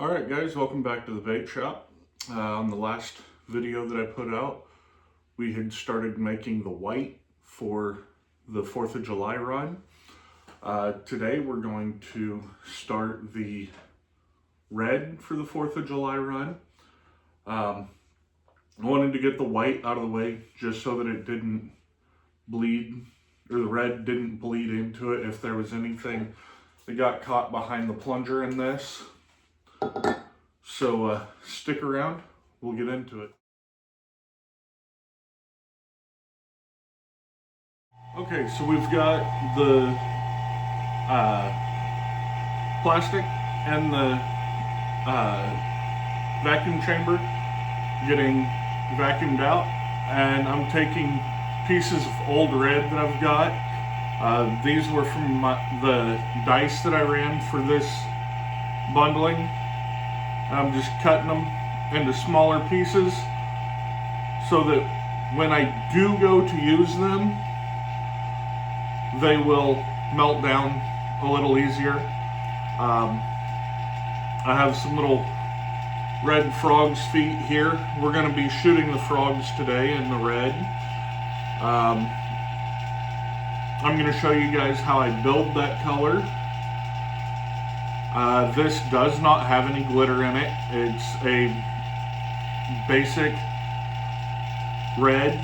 Alright guys, welcome back to the bait shop. On the last video that I put out, we had started making the white for the 4th of July run. Today we're going to start the red for the 4th of July run. I wanted to get the white out of the way just so that it didn't bleed, or the red didn't bleed into it if there was anything that got caught behind the plunger in this. So stick around, we'll get into it. Okay, so we've got the plastic and the vacuum chamber getting vacuumed out, and I'm taking pieces of old red that I've got. These were from the dice that I ran for this bundling. I'm just cutting them into smaller pieces so that when I do go to use them, they will melt down a little easier. I have some little red frog's feet here. We're going to be shooting the frogs today in the red. I'm going to show you guys how I build that color. This does not have any glitter in it. It's a basic red.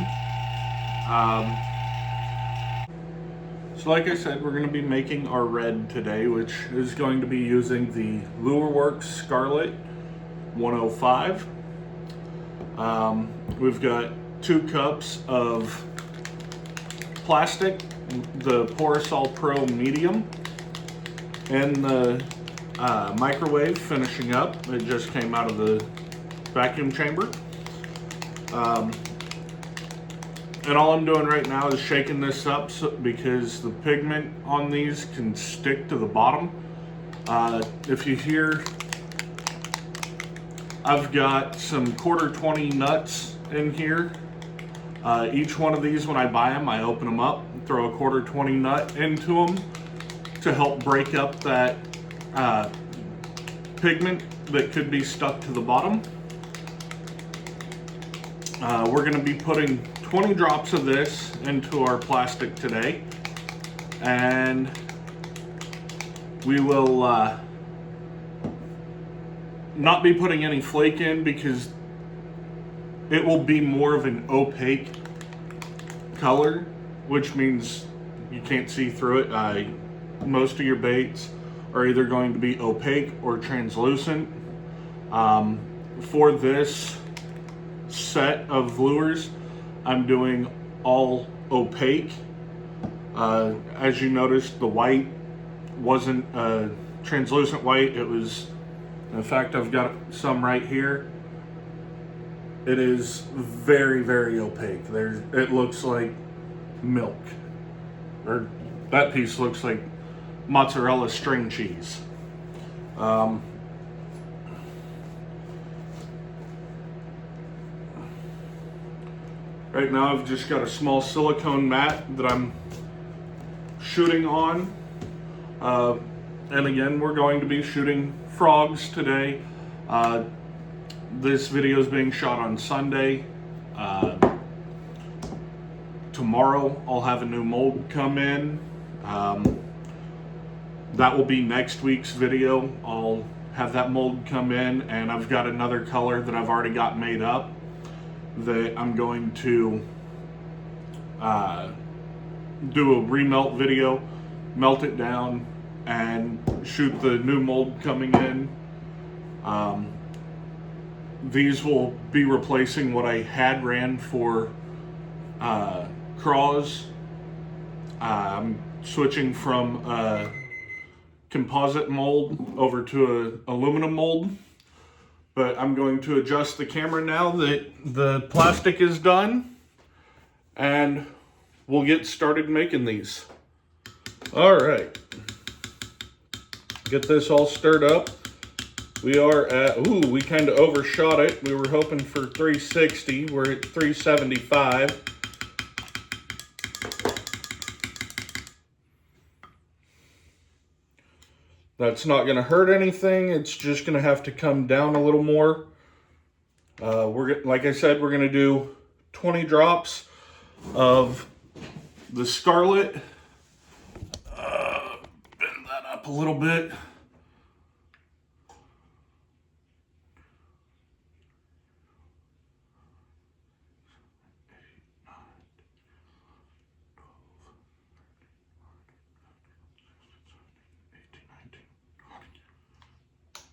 So like I said, we're going to be making our red today, which is going to be using the Lure Works Scarlet 105. We've got 2 cups of plastic, the Porosol Pro Medium, and the microwave finishing up. It just came out of the vacuum chamber. And all I'm doing right now is shaking this up because the pigment on these can stick to the bottom. If you hear, I've got some 1/4 nuts in here. Each one of these, when I buy them, I open them up, throw a 1/4 nut into them to help break up that pigment that could be stuck to the bottom. We're going to be putting 20 drops of this into our plastic today, and we will not be putting any flake in because it will be more of an opaque color, which means you can't see through it. Most of your baits are either going to be opaque or translucent. For this set of lures, I'm doing all opaque. As you noticed, the white wasn't translucent white. It was, in fact, I've got some right here. It is very, very opaque. It looks like milk, or that piece looks like mozzarella string cheese. Right now I've just got a small silicone mat that I'm shooting on. And again, we're going to be shooting frogs today. This video is being shot on Sunday. Tomorrow I'll have a new mold come in. That will be next week's video. I'll have that mold come in, and I've got another color that I've already got made up that I'm going to do a remelt video, melt it down, and shoot the new mold coming in. These will be replacing what I had ran for craws. I'm switching from a composite mold over to an aluminum mold. But I'm going to adjust the camera now that the plastic is done, and we'll get started making these. All right, get this all stirred up. We are at, we kind of overshot it. We were hoping for 360. We're at 375. That's not going to hurt anything. It's just going to have to come down a little more. Like I said, we're going to do 20 drops of the Scarlet. Bend that up a little bit.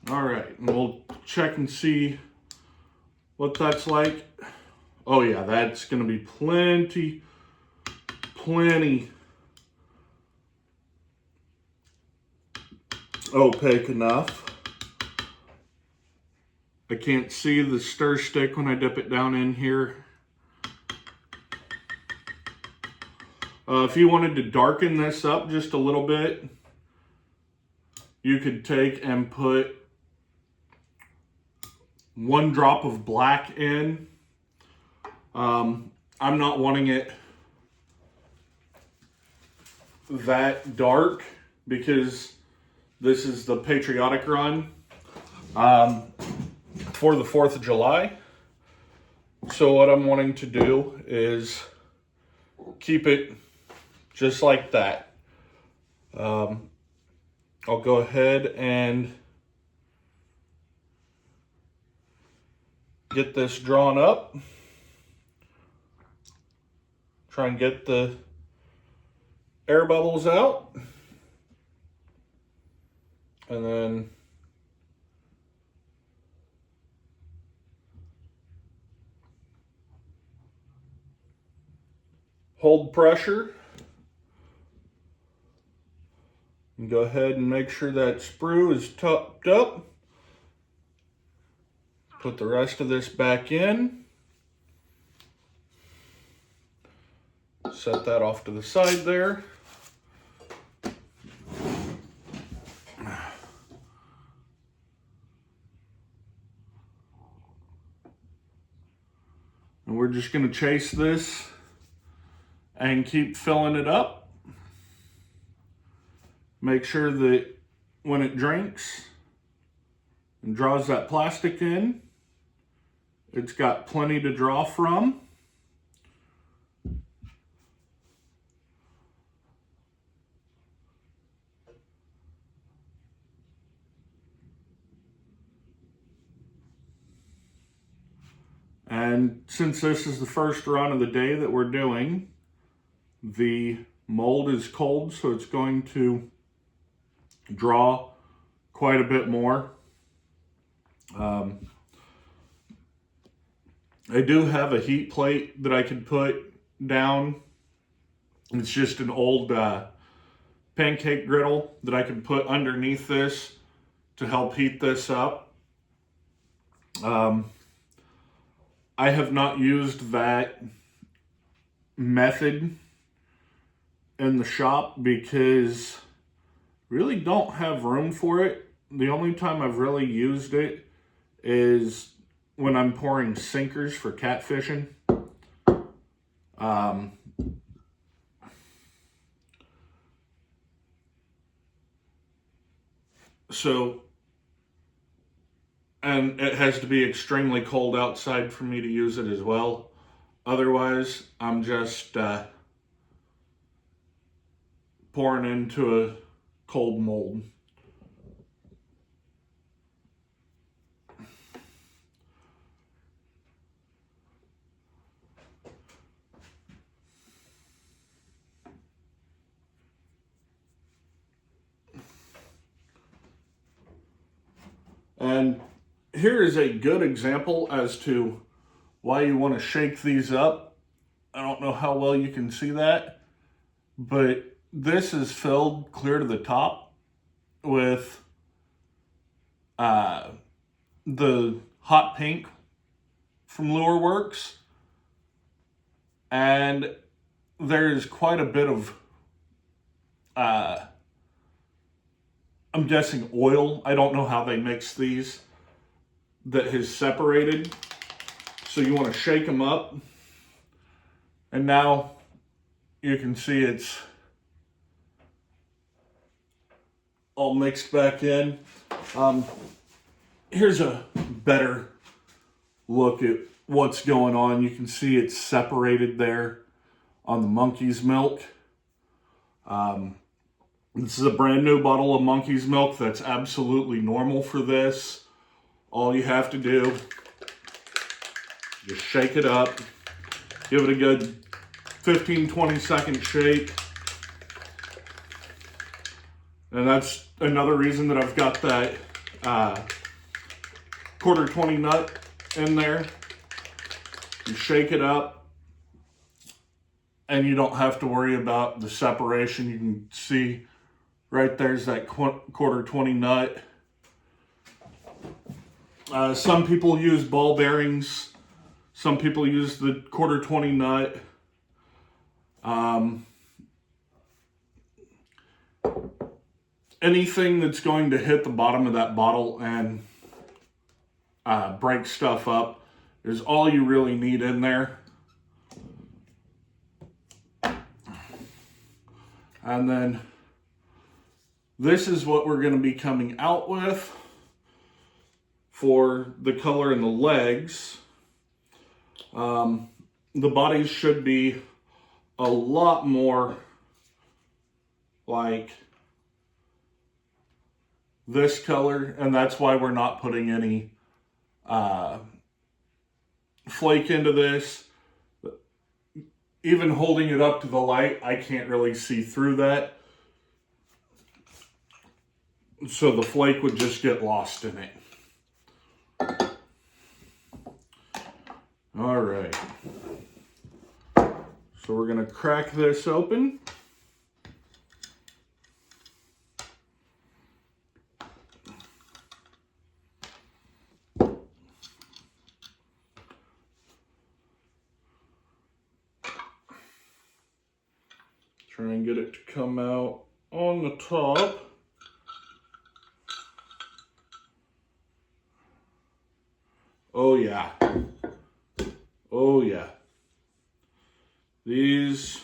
All right, and we'll check and see what that's like. Oh yeah, that's gonna be plenty opaque enough. I can't see the stir stick when I dip it down in here. If you wanted to darken this up just a little bit, you could take and put 1 drop of black in. I'm not wanting it that dark because this is the patriotic run for the 4th of July. So what I'm wanting to do is keep it just like that. I'll go ahead and get this drawn up. Try and get the air bubbles out. And then hold pressure. And go ahead and make sure that sprue is topped up. Put the rest of this back in. Set that off to the side there. And we're just going to chase this and keep filling it up. Make sure that when it drinks and draws that plastic in, it's got plenty to draw from. And since this is the first run of the day that we're doing, the mold is cold, so it's going to draw quite a bit more. I do have a heat plate that I can put down. It's just an old pancake griddle that I can put underneath this to help heat this up. I have not used that method in the shop because really don't have room for it. The only time I've really used it is when I'm pouring sinkers for catfishing. And it has to be extremely cold outside for me to use it as well. Otherwise, I'm just pouring into a cold mold. And here is a good example as to why you want to shake these up. I don't know how well you can see that, but this is filled clear to the top with the hot pink from Lure Works. And there's quite a bit of, I'm guessing oil. I don't know how they mix these that has separated. So you want to shake them up. And now you can see it's all mixed back in. Here's a better look at what's going on. You can see it's separated there on the Monkey's Milk. This is a brand new bottle of Monkey's Milk. That's absolutely normal for this. All you have to do, just shake it up, give it a good 15-20 second shake. And that's another reason that I've got that quarter 20 nut in there. You shake it up and you don't have to worry about the separation. You can see right there's that quarter 20 nut. Some people use ball bearings. Some people use the quarter 20 nut. Anything that's going to hit the bottom of that bottle and break stuff up is all you really need in there. And then this is what we're going to be coming out with for the color in the legs. The bodies should be a lot more like this color, and that's why we're not putting any flake into this. Even holding it up to the light, I can't really see through that. So the flake would just get lost in it. All right. So we're going to crack this open. Try and get it to come out on the top. Oh yeah. Oh yeah. These,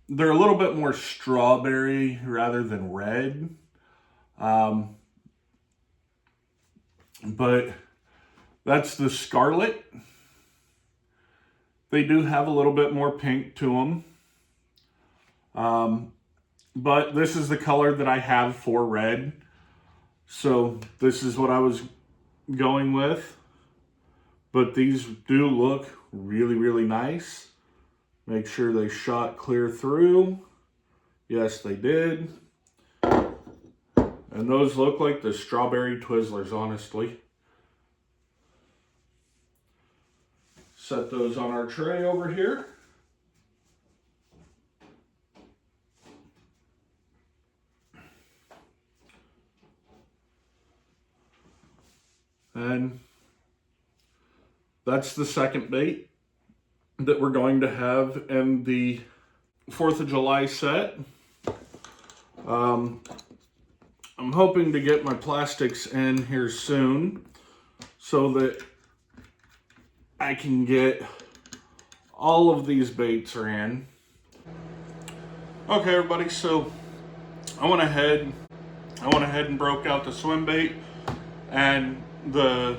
they're a little bit more strawberry rather than red. But that's the Scarlet. They do have a little bit more pink to them. But this is the color that I have for red. So this is what I was going with. But these do look really, really nice. Make sure they shot clear through. Yes, they did. And those look like the strawberry Twizzlers, honestly. Set those on our tray over here. And that's the second bait that we're going to have in the 4th of July set. I'm hoping to get my plastics in here soon so that I can get all of these baits are in. Okay, everybody, so I went ahead and broke out the swim bait and the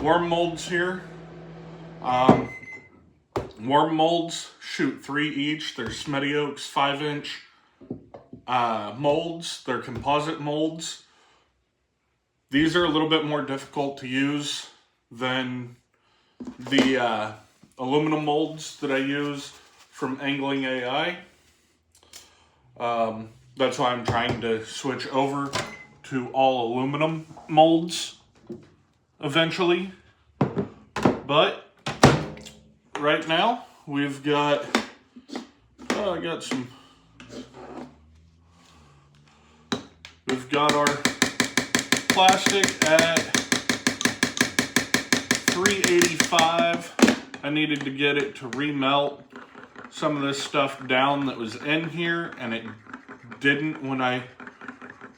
worm molds here. Worm molds, shoot 3 each. They're Smedioaks 5-inch molds. They're composite molds. These are a little bit more difficult to use than the aluminum molds that I use from Angling AI. That's why I'm trying to switch over to all aluminum molds eventually. But right now we've got, we've got our plastic at 385. I needed to get it to remelt some of this stuff down that was in here, and it didn't when I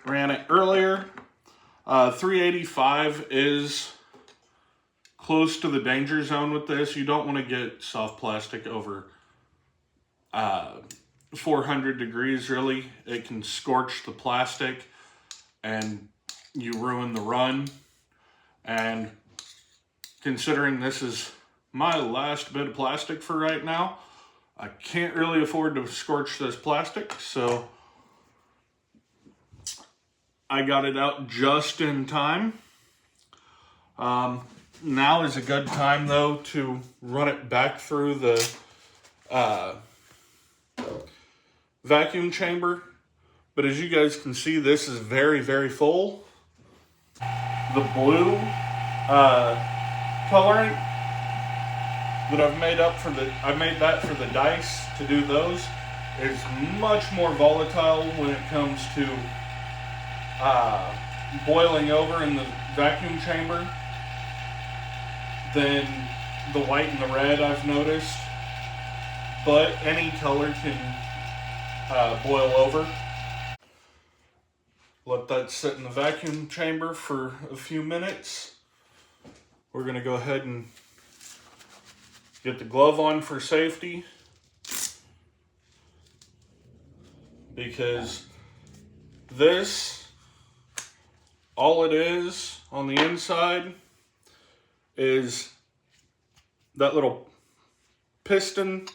ran it earlier. 385 is close to the danger zone with this. You don't want to get soft plastic over 400 degrees really. It can scorch the plastic and you ruin the run. And considering this is my last bit of plastic for right now, I can't really afford to scorch this plastic, so I got it out just in time. Now is a good time though to run it back through the vacuum chamber. But as you guys can see, this is very, very full. The blue coloring that I've made up for I made that for the dice to do those, is much more volatile when it comes to boiling over in the vacuum chamber than the white and the red, I've noticed. But any color can boil over. Let that sit in the vacuum chamber for a few minutes. We're going to go ahead and get the glove on for safety, because this, all it is on the inside is that little piston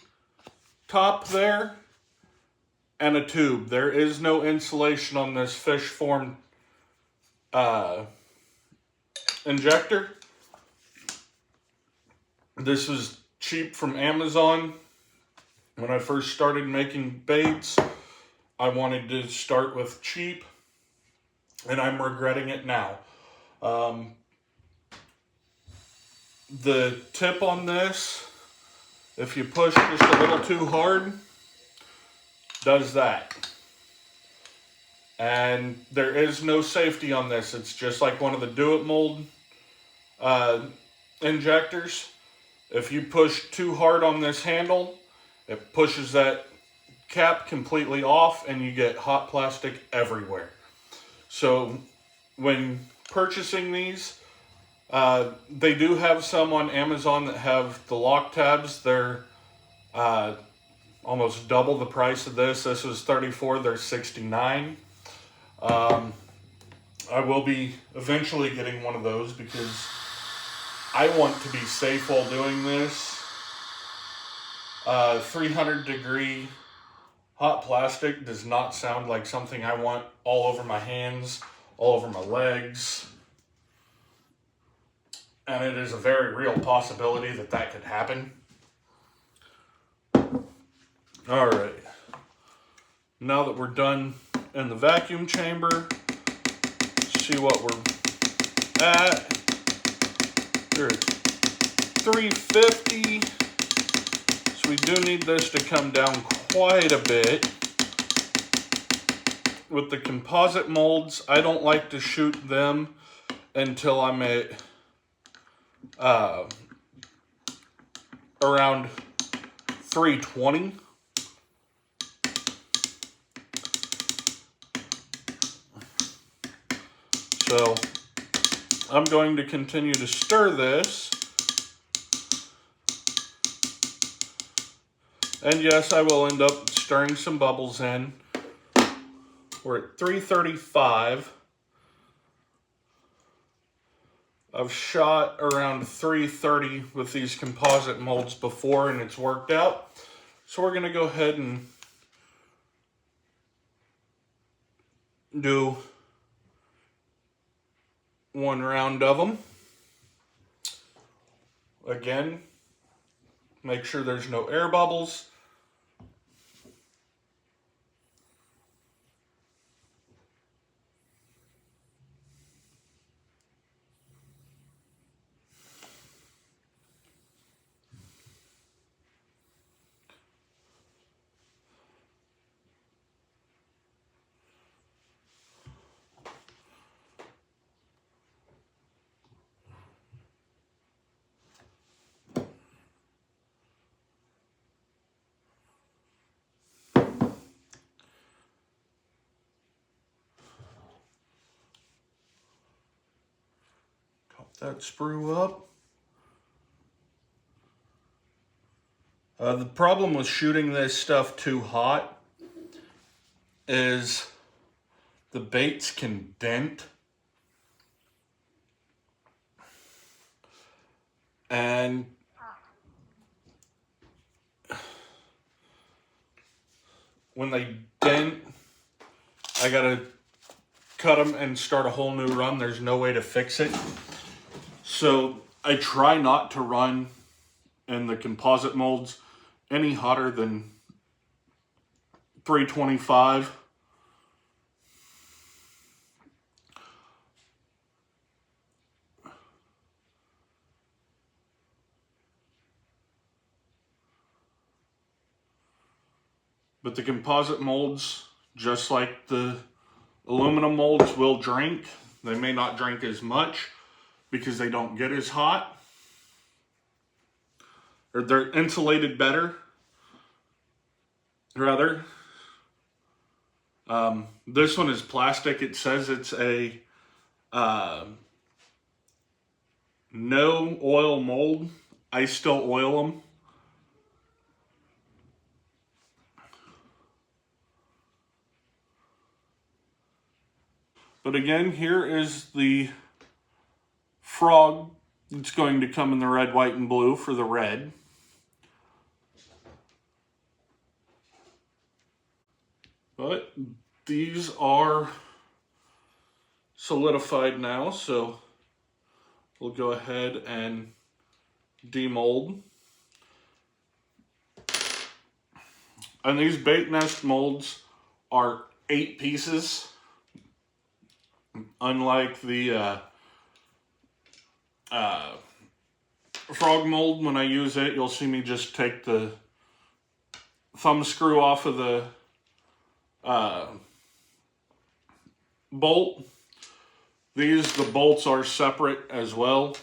top there and a tube. There is no insulation on this fish form injector. This was cheap from Amazon. When I first started making baits, I wanted to start with cheap, and I'm regretting it now. The tip on this, if you push just a little too hard, does that. And there is no safety on this. It's just like one of the Do It Mold injectors. If you push too hard on this handle, it pushes that cap completely off and you get hot plastic everywhere. So when purchasing these, they do have some on Amazon that have the lock tabs. They're almost double the price of this. This was $34, they're $69. I will be eventually getting one of those because I want to be safe while doing this. 300 degree hot plastic does not sound like something I want all over my hands, all over my legs. And it is a very real possibility that that could happen. All right. Now that we're done in the vacuum chamber, see what we're at. There's 350. So we do need this to come down quite a bit. With the composite molds, I don't like to shoot them until I'm at around 320. So I'm going to continue to stir this. And yes, I will end up stirring some bubbles in. We're at 335. I've shot around 330 with these composite molds before and it's worked out. So we're going to go ahead and do one round of them. Again, make sure there's no air bubbles. That sprue up. The problem with shooting this stuff too hot is the baits can dent. And when they dent, I gotta cut them and start a whole new run. There's no way to fix it. So I try not to run in the composite molds any hotter than 325. But the composite molds, just like the aluminum molds, will drink. They may not drink as much because they don't get as hot. Or they're insulated better, rather. This one is plastic. It says it's a no oil mold. I still oil them. But again, here is the frog. It's going to come in the red, white, and blue for the red. But these are solidified now, so we'll go ahead and demold. And these bait nest molds are 8 pieces. Unlike the frog mold, when I use it, you'll see me just take the thumb screw off of the bolt. The bolts are separate as well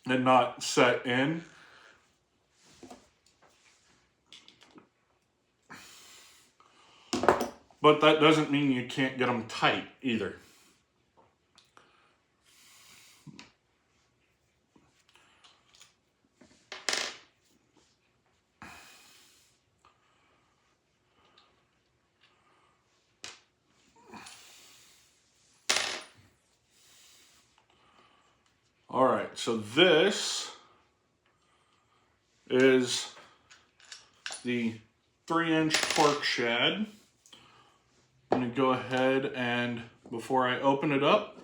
and not set in. But that doesn't mean you can't get them tight either. All right, so this is the 3-inch torque shad. I'm going to go ahead and, before I open it up,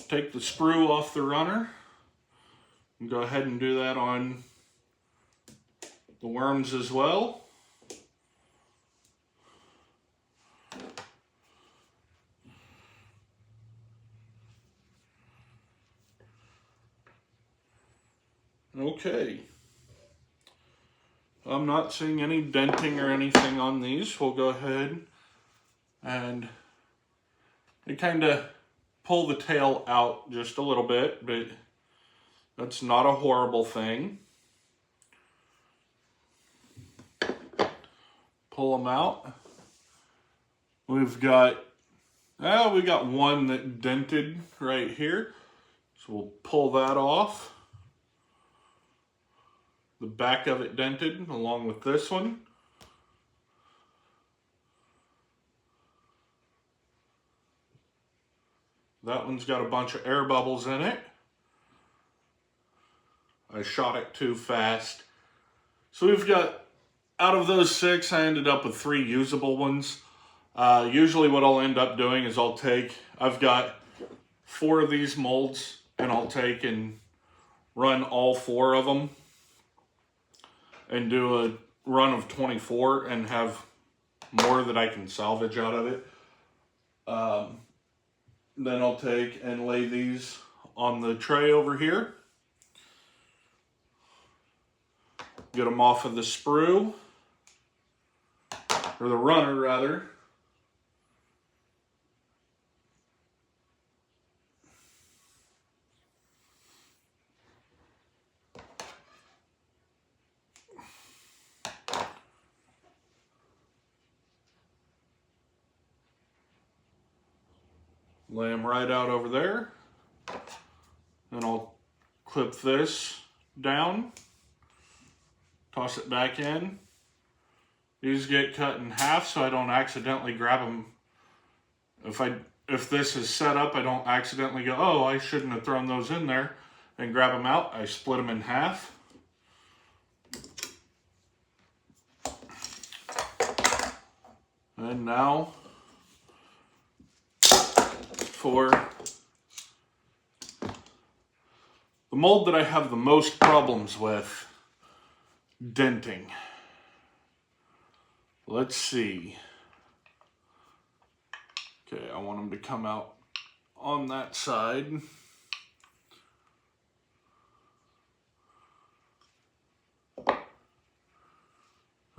take the sprue off the runner. And go ahead and do that on the worms as well. Okay. I'm not seeing any denting or anything on these. We'll go ahead and they kind of pull the tail out just a little bit, but that's not a horrible thing. Pull them out. We've got one that dented right here. So we'll pull that off. The back of it dented along with this one. That one's got a bunch of air bubbles in it. I shot it too fast. So we've got, out of those 6, I ended up with 3 usable ones. Usually what I'll end up doing is I've got 4 of these molds, and I'll take and run all 4 of them and do a run of 24 and have more that I can salvage out of it. Then I'll take and lay these on the tray over here. Get them off of the sprue, or the runner rather. Lay them right out over there. Then I'll clip this down, toss it back in, These get cut in half so I don't accidentally grab them. If this is set up, I don't accidentally go, oh, I shouldn't have thrown those in there, and grab them out. I split them in half. And now for the mold that I have the most problems with, denting. Let's see. Okay, I want them to come out on that side.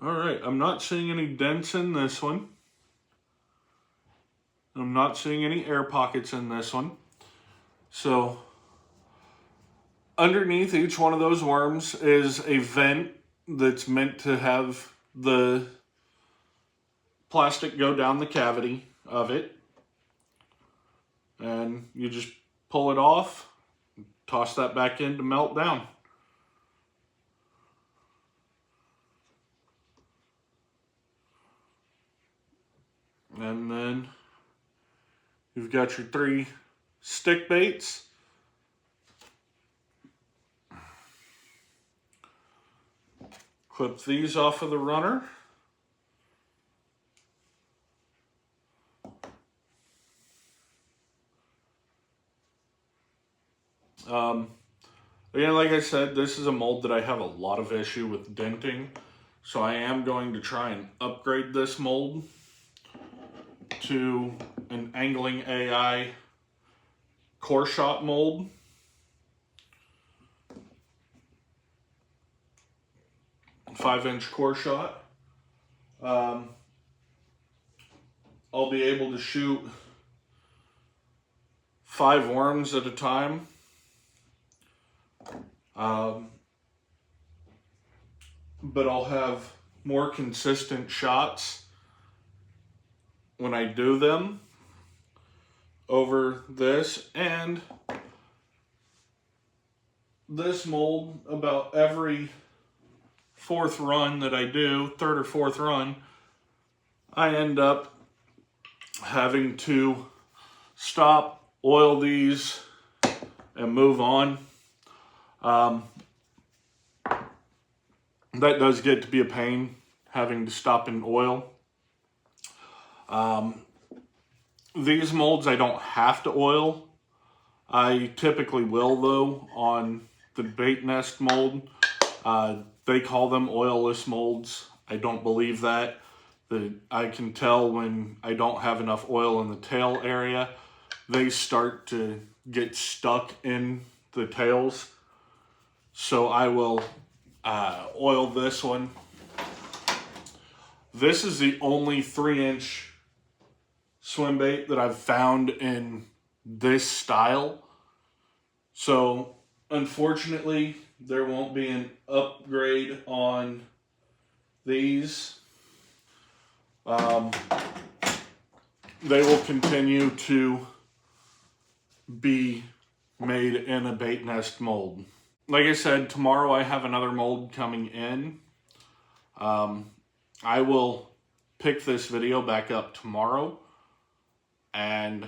Alright, I'm not seeing any dents in this one. I'm not seeing any air pockets in this one. So, underneath each one of those worms is a vent that's meant to have the plastic go down the cavity of it. And you just pull it off, toss that back in to melt down. And then you've got your 3 stick baits. Clip these off of the runner. Again, like I said, this is a mold that I have a lot of issue with denting. So I am going to try and upgrade this mold to an Angling AI core shot mold. A 5-inch core shot. I'll be able to shoot 5 worms at a time. But I'll have more consistent shots when I do them over this. And this mold, about every 4th run that I do, 3rd or 4th run, I end up having to stop, oil these, and move on. That does get to be a pain, having to stop and oil. These molds I don't have to oil. I typically will, though, on the bait nest mold. They call them oilless molds. I don't believe that. I can tell when I don't have enough oil in the tail area, they start to get stuck in the tails. So I will oil this one. This is the only 3-inch swim bait that I've found in this style. So unfortunately, there won't be an upgrade on these. They will continue to be made in a bait nest mold. Like I said, tomorrow I have another mold coming in. I will pick this video back up tomorrow, and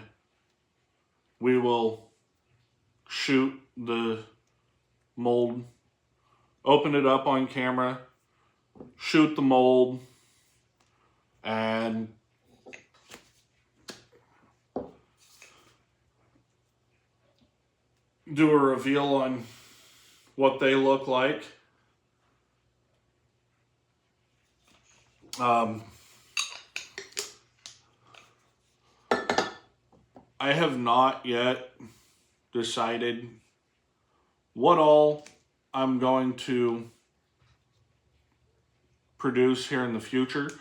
we will shoot the mold, open it up on camera, shoot the mold, and do a reveal on what they look like. I have not yet decided what all I'm going to produce here in the future.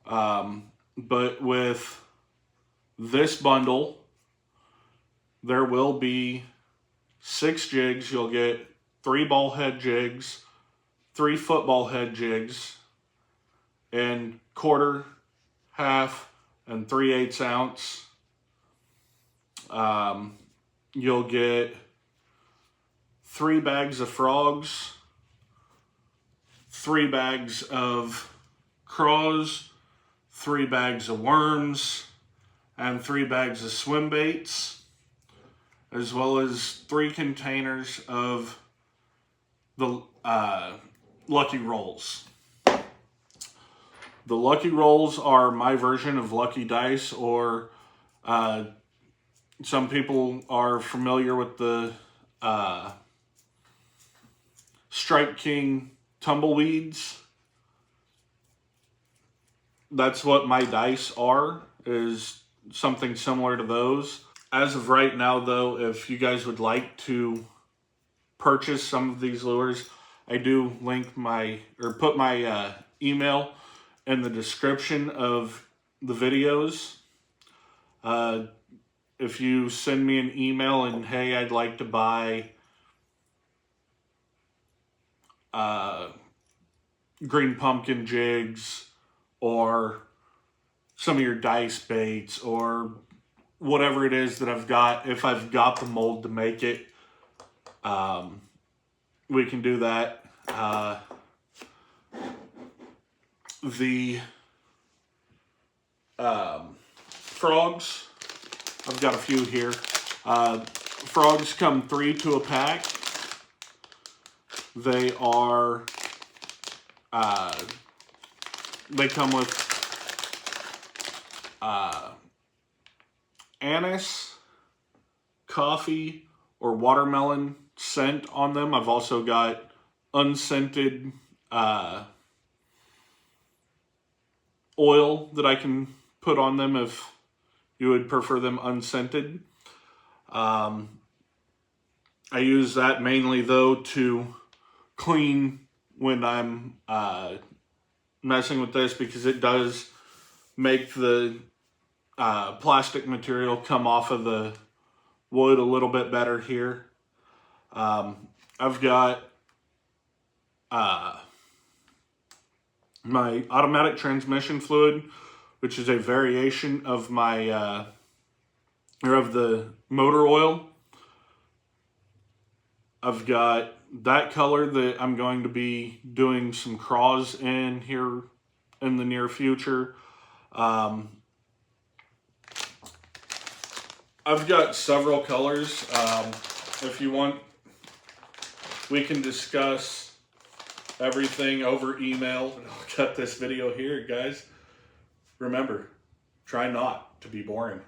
But with this bundle, there will be 6 jigs. You'll get 3 ball head jigs, 3 football head jigs, and 1/4, 1/2, and 3/8 ounce. You'll get 3 bags of frogs, 3 bags of craws, 3 bags of worms, and 3 bags of swim baits, as well as 3 containers of the Lucky Rolls. The Lucky Rolls are my version of Lucky Dice, or some people are familiar with the Strike King Tumbleweeds. That's what my dice are, is something similar to those. As of right now, though, if you guys would like to purchase some of these lures, I do link put my email in the description of the videos. If you send me an email and, hey, I'd like to buy green pumpkin jigs, or some of your dice baits, or whatever it is that I've got, if I've got the mold to make it, we can do that. The frogs, I've got a few here. Frogs come 3 to a pack. They are, they come with anise, coffee, or watermelon scent on them. I've also got unscented oil that I can put on them if you would prefer them unscented. I use that mainly, though, to clean when I'm messing with this, because it does make the plastic material come off of the wood a little bit better here. I've got my automatic transmission fluid, which is a variation of my of the motor oil. I've got that color that I'm going to be doing some craws in here in the near future. I've got several colors. If you want, we can discuss everything over email. I'll cut this video here, guys. Remember, try not to be boring.